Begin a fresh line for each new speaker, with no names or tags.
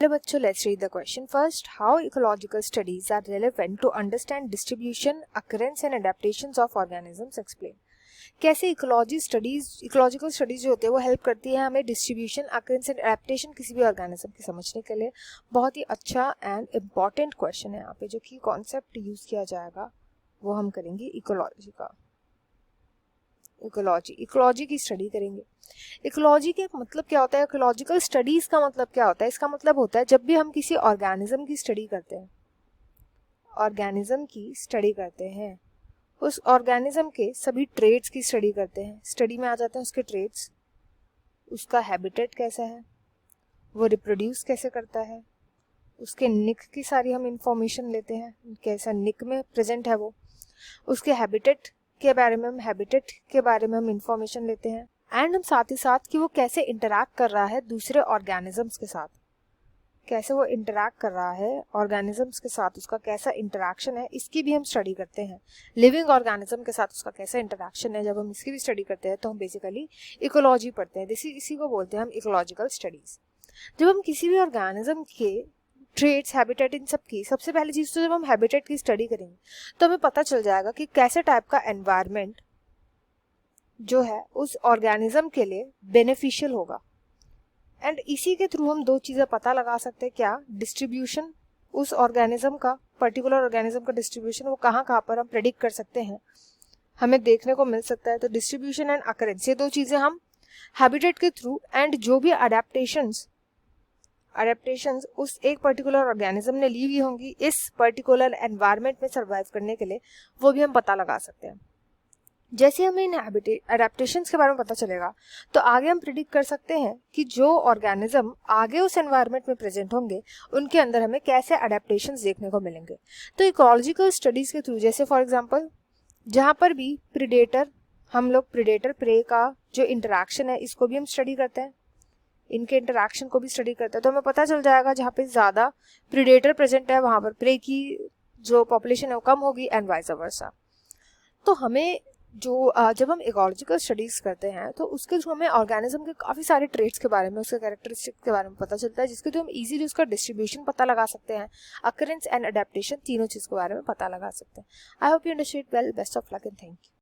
Hello बच्चों, let's read the question first. How ecological studies are relevant to understand distribution, occurrence and adaptations of organisms. Explain. कैसे ecological studies जो होती है वो help करती है हमें डिस्ट्रीब्यूशन, अकरेंस एंड अडेप्टेशन किसी भी ऑर्गेनिज्म की समझने के लिए. बहुत ही अच्छा एंड इम्पॉर्टेंट क्वेश्चन है यहाँ पे. जो कि कॉन्सेप्ट यूज किया जाएगा वो हम करेंगे इकोलॉजी का. इकोलॉजी की स्टडी करेंगे. इकोलॉजी का मतलब क्या होता है, इकोलॉजिकल स्टडीज का मतलब क्या होता है? इसका मतलब होता है जब भी हम किसी ऑर्गेनिज्म की स्टडी करते हैं, उस ऑर्गेनिज्म के सभी ट्रेड्स की स्टडी करते हैं. स्टडी में आ जाते हैं उसके ट्रेड्स, उसका हैबिटेट कैसा है, वो रिप्रोड्यूस कैसे करता है, उसके निक की सारी हम इंफॉर्मेशन लेते हैं, कैसा निक में प्रेजेंट है वो, उसके हैबिटेट के बारे में हम इंफॉर्मेशन लेते हैं. एंड हम साथ ही साथ कि वो कैसे इंटरैक्ट कर रहा है दूसरे ऑर्गेनिजम्स के साथ, उसका कैसा इंटरैक्शन है, इसकी भी हम स्टडी करते हैं. लिविंग ऑर्गेनिज्म के साथ उसका कैसा इंटरैक्शन है, जब हम इसकी भी स्टडी करते हैं तो हम बेसिकली इकोलॉजी पढ़ते हैं. इसी को बोलते हैं हम इकोलॉजिकल स्टडीज. जब हम किसी भी ऑर्गेनिज्म के ट्रेड्स, हैबिटेट, इन सब की सबसे पहली चीज़ तो जब हम हैबिटेट की स्टडी करेंगे तो हमें पता चल जाएगा कि कैसे टाइप का एनवायरनमेंट जो है उस ऑर्गेनिज्म के लिए बेनिफिशियल होगा. एंड इसी के थ्रू हम दो चीज़ें पता लगा सकते हैं. क्या? डिस्ट्रीब्यूशन, उस ऑर्गेनिज्म का, पर्टिकुलर ऑर्गेनिज्म का डिस्ट्रीब्यूशन वो कहाँ पर हम प्रेडिक्ट कर सकते हैं, हमें देखने को मिल सकता है. तो डिस्ट्रीब्यूशन एंड अकरेंस, ये दो चीज़ें हम हैबिटेट के थ्रू, एंड जो भी अडेप्टेशंस उस एक पर्टिकुलर ऑर्गेनिज्म ने ली हुई होंगी इस पर्टिकुलर एनवायरनमेंट में सर्वाइव करने के लिए, वो भी हम पता लगा सकते हैं. जैसे हमें इन अडेप्टेशंस के बारे में पता चलेगा तो आगे हम प्रिडिक्ट कर सकते हैं कि जो ऑर्गेनिज्म आगे उस एनवायरनमेंट में प्रेजेंट होंगे उनके अंदर हमें कैसे अडेप्टेशंस देखने को मिलेंगे. तो इकोलॉजिकल स्टडीज़ के थ्रू, जैसे फॉर एग्जांपल जहाँ पर भी प्रीडेटर प्रे का जो इंटरैक्शन है इसको भी हम स्टडी करते हैं, इनके इंटरैक्शन को भी स्टडी करते हैं. तो हमें पता चल जाएगा जहाँ पे ज़्यादा प्रीडेटर प्रेजेंट है वहाँ पर प्रे की जो पॉपुलेशन है वो कम होगी, एंड वाइस वर्सा. तो हमें जब हम इकोलॉजिकल स्टडीज़ करते हैं तो उसके थ्रू हमें ऑर्गेनिज्म के काफ़ी सारे ट्रेट्स के बारे में, उसके कैरेक्टरिस्टिक के बारे में पता चलता है, जिसके थ्रू हम इजीली उसका डिस्ट्रीब्यूशन पता लगा सकते हैं, अकरेंस एंड अडेप्टेशन, तीनों चीज़ के बारे में पता लगा सकते हैं. I hope you understood well. Best of luck and thank you.